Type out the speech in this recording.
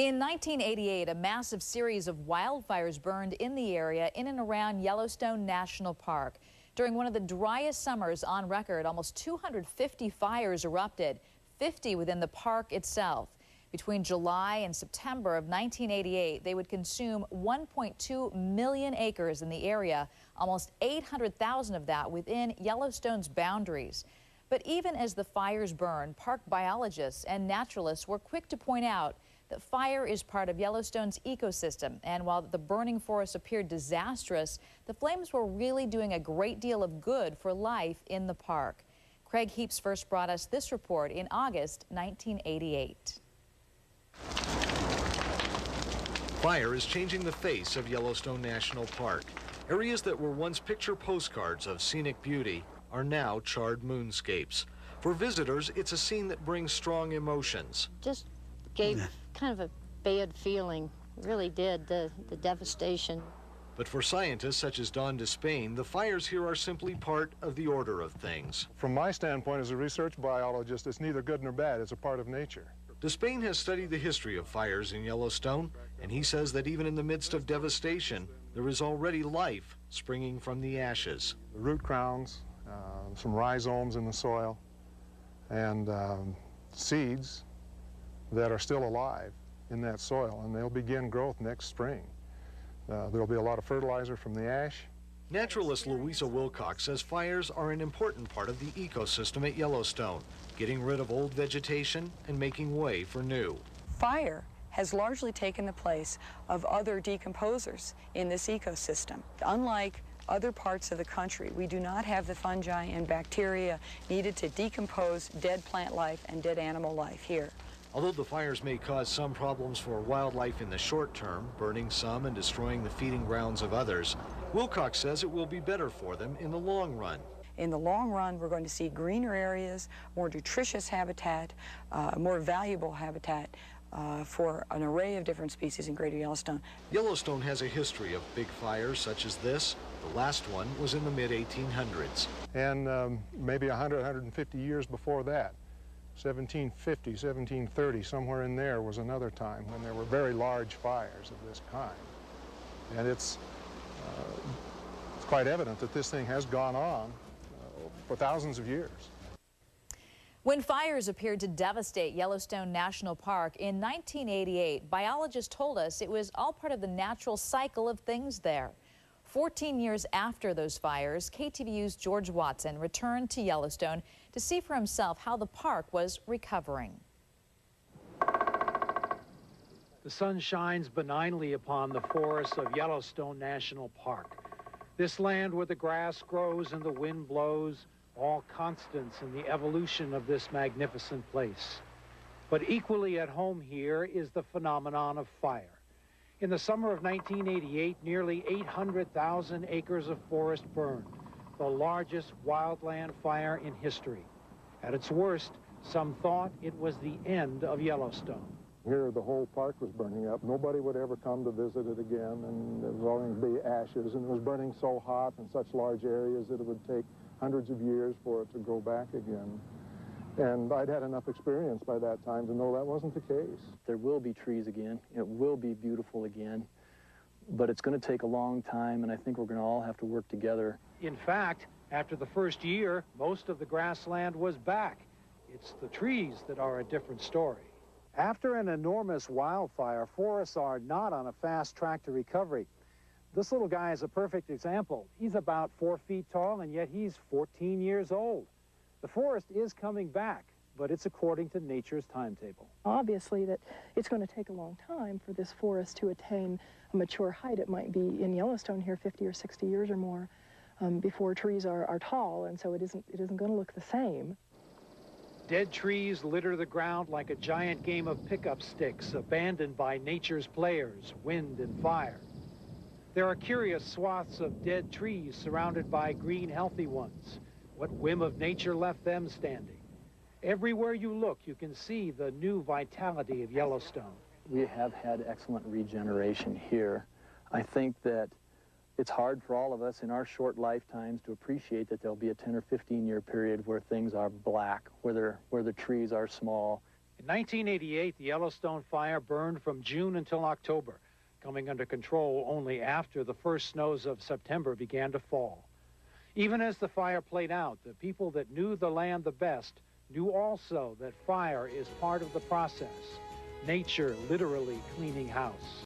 In 1988, a massive series of wildfires burned in the area in and around Yellowstone National Park. During one of the driest summers on record, almost 250 fires erupted, 50 within the park itself. Between July and September of 1988, they would consume 1.2 million acres in the area, almost 800,000 of that within Yellowstone's boundaries. But even as the fires burned, park biologists and naturalists were quick to point out that fire is part of Yellowstone's ecosystem, and while the burning forest appeared disastrous, the flames were really doing a great deal of good for life in the park. Craig Heaps first brought us this report in August 1988. Fire is changing the face of Yellowstone National Park. Areas that were once picture postcards of scenic beauty are now charred moonscapes. For visitors, it's a scene that brings strong emotions. Just gave kind of a bad feeling, it really did, the devastation. But for scientists such as Don Despain, the fires here are simply part of the order of things. From my standpoint as a research biologist, it's neither good nor bad, it's a part of nature. Despain has studied the history of fires in Yellowstone, and he says that even in the midst of devastation, there is already life springing from the ashes. The root crowns, some rhizomes in the soil, and seeds that are still alive in that soil, and they'll begin growth next spring. There'll be a lot of fertilizer from the ash. Naturalist Louisa Wilcox says fires are an important part of the ecosystem at Yellowstone, getting rid of old vegetation and making way for new. Fire has largely taken the place of other decomposers in this ecosystem. Unlike other parts of the country, we do not have the fungi and bacteria needed to decompose dead plant life and dead animal life here. Although the fires may cause some problems for wildlife in the short term, burning some and destroying the feeding grounds of others, Wilcox says it will be better for them in the long run. In the long run, we're going to see greener areas, more nutritious habitat, more valuable habitat for an array of different species in Greater Yellowstone. Yellowstone has a history of big fires such as this. The last one was in the mid-1800s. And maybe 100, 150 years before that, 1750, 1730, somewhere in there was another time when there were very large fires of this kind. And it's quite evident that this thing has gone on for thousands of years. When fires appeared to devastate Yellowstone National Park in 1988, biologists told us it was all part of the natural cycle of things there. 14 years after those fires, KTVU's George Watson returned to Yellowstone to see for himself how the park was recovering. The sun shines benignly upon the forests of Yellowstone National Park. This land where the grass grows and the wind blows, all constants in the evolution of this magnificent place. But equally at home here is the phenomenon of fire. In the summer of 1988, nearly 800,000 acres of forest burned, the largest wildland fire in history. At its worst, some thought it was the end of Yellowstone. Here the whole park was burning up. Nobody would ever come to visit it again, and it was all going to be ashes, and it was burning so hot in such large areas that it would take hundreds of years for it to grow back again. And I'd had enough experience by that time to know that wasn't the case. There will be trees again. It will be beautiful again. But it's going to take a long time, and I think we're going to all have to work together. In fact, after the first year, most of the grassland was back. It's the trees that are a different story. After an enormous wildfire, forests are not on a fast track to recovery. This little guy is a perfect example. He's about 4 feet tall, and yet he's 14 years old. The forest is coming back, but it's according to nature's timetable. Obviously that it's going to take a long time for this forest to attain a mature height. It might be in Yellowstone here 50 or 60 years or more before trees are tall, and so it isn't going to look the same. Dead trees litter the ground like a giant game of pickup sticks abandoned by nature's players, wind and fire. There are curious swaths of dead trees surrounded by green, healthy ones. What whim of nature left them standing? Everywhere you look, you can see the new vitality of Yellowstone. We have had excellent regeneration here. I think that it's hard for all of us in our short lifetimes to appreciate that there'll be a 10 or 15 year period where things are black, where the trees are small. In 1988, the Yellowstone Fire burned from June until October, coming under control only after the first snows of September began to fall. Even as the fire played out, the people that knew the land the best knew also that fire is part of the process, nature literally cleaning house.